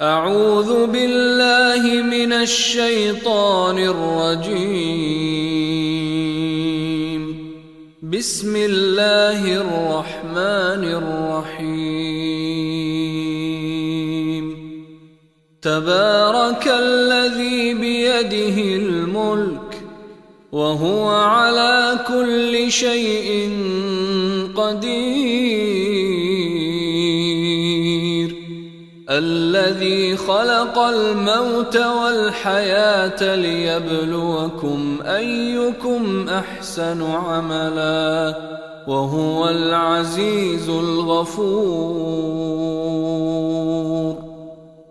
أعوذ بالله من الشيطان الرجيم. بسم الله الرحمن الرحيم. تبارك الذي بيده الملك وهو على كل شيء قدير، الذي خلق الموت والحياة ليبلوكم أيكم أحسن عملا وهو العزيز الغفور.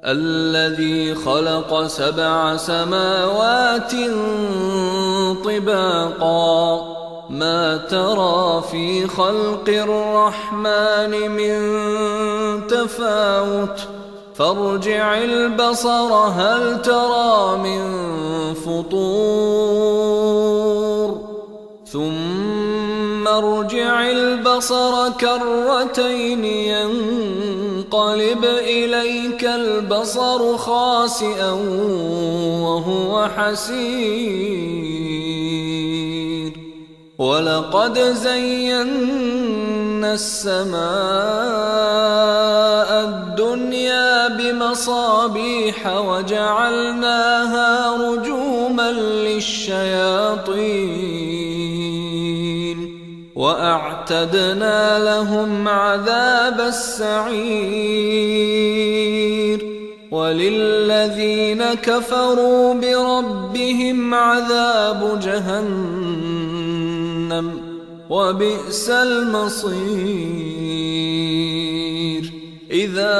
الذي خلق 7 سماوات طباقا ما ترى في خلق الرحمن من تفاوت فارجع البصر هل ترى من فطور ثم ارجع البصر كرتين ينقلب إليك البصر خاسئا وهو حسير. ولقد زينا السماء الدنيا بمصابيح وجعلناها رجوما للشياطين وأعتدنا لهم عذاب السعير. وللذين كفروا بربهم عذاب جهنم وبئس المصير. إذا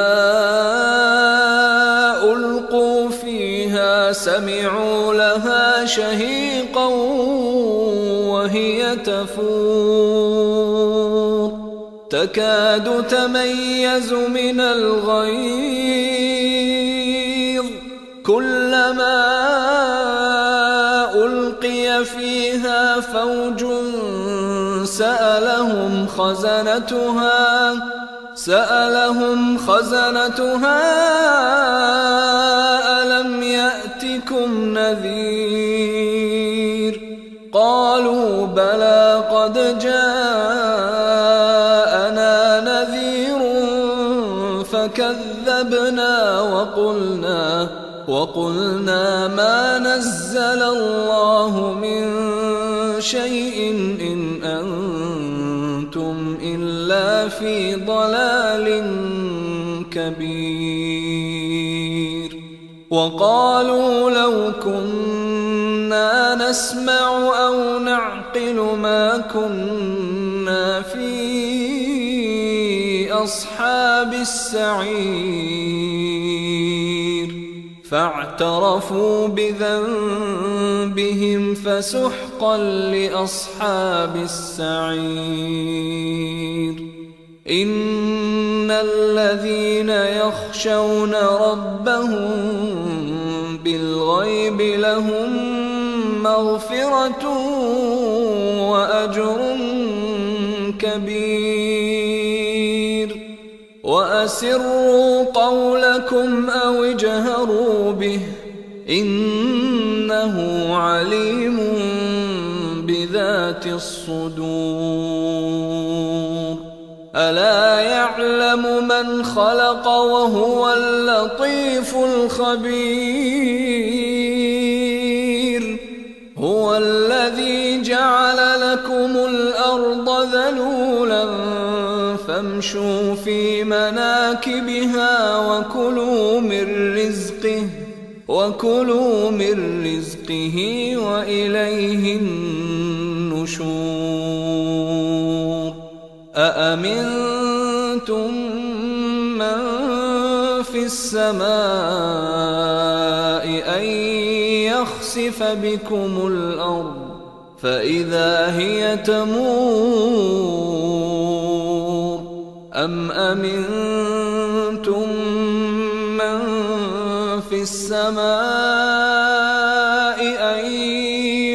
ألقوا فيها سمعوا لها شهيقا وهي تفور تكاد تميز من الغيظ كلما ألقي فيها فوج سألهم خزنتها ألم يأتكم نذير قالوا بلى قد جاءنا نذير فكذبنا وقلنا ما نزل الله من شيء إن أنتم إلا في ضلال كبير. وقالوا لو كنا نسمع أو نعقل ما كنا في أصحاب السعير فاعترفوا بذنبهم فسحقا لأصحاب السعير. إن الذين يخشون ربهم بالغيب لهم مغفرة وأجر كبير. وأسروا قولكم أو اجهروا به إنه عليم بذات الصدور. ألا يعلم من خلق وهو اللطيف الخبير. هو الذي جعل لكم الأرض ذلولا فامشوا في مناكبها وكلوا من رزقه وإليه النشور. أأمنتم من في السماء أن يخسف بكم الأرض فإذا هي تمور أم أمنتم من في السماء أن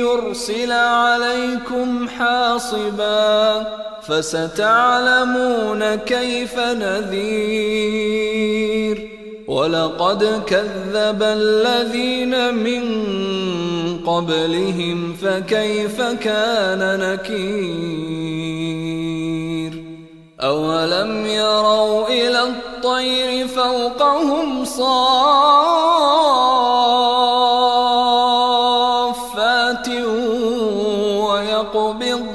يرسل عليكم حاصبا فستعلمون كيف نذير. ولقد كذب الذين من قبلهم فكيف كان نكير أولم يروا إلى الطير فوقهم صافات ويقبضن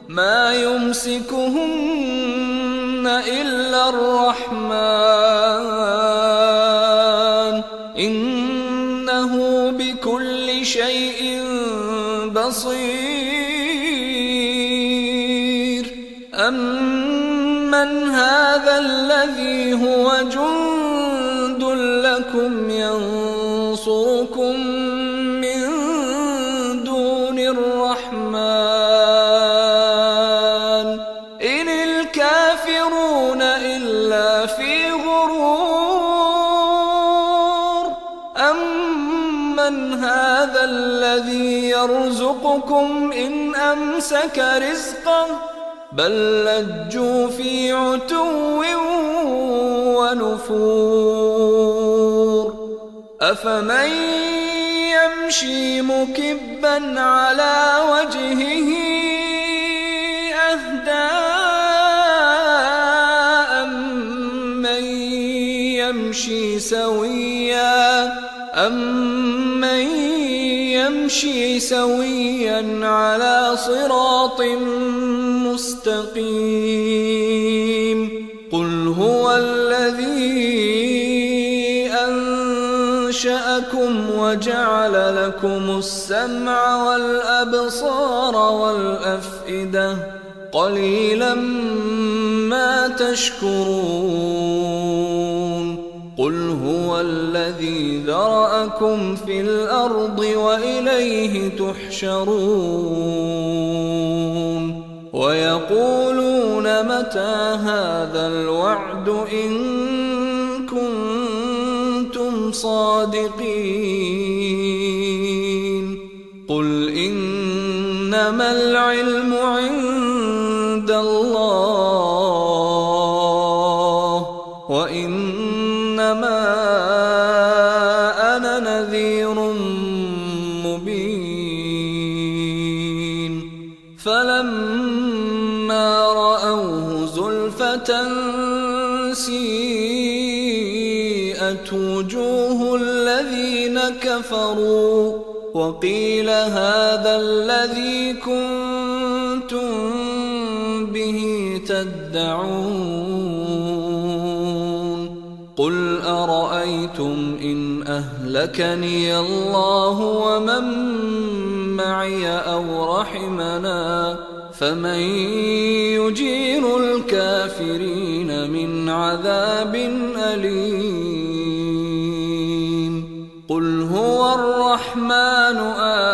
ما يمسكهن إلا الرحمن إنه بكل شيء بصير أمن هذا الذي هو جند لكم ينصركم من دون الرحمن إن الكافرون إلا في غرور أمن هذا الذي يرزقكم إن أمسك رزقه بل لجوا في عتو ونفور أفمن يمشي مكبا على وجهه أهدى أمن يمشي سويا على صراط مستقيم قل هو الذي أنشأكم وجعل لكم السمع والأبصار والأفئدة قليلا ما تشكرون قل هو الذي ذرأكم في الأرض وإليه تحشرون ويقولون متى هذا الوعد إن كنتم صادقين قل إنما العلم عند الله وإنما أنا نذير مبين فلما رأوه زلفة سيئت وجوه الذين كفروا وقيل هذا الذي كنتم به تدعون قل أرأيتم إن أهلكني الله ومن معي أو رحمنا فمن يجير الكافرين من عذاب أليم قل هو الرحمن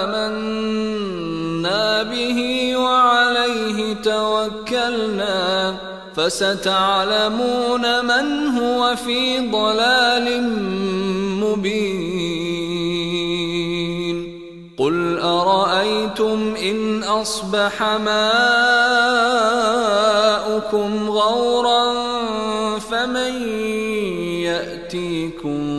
آمنا به وعليه توكلنا فستعلمون من هو في ضلال مبين قل أرأيتم إن أصبح ماؤكم غورا فمن يأتيكم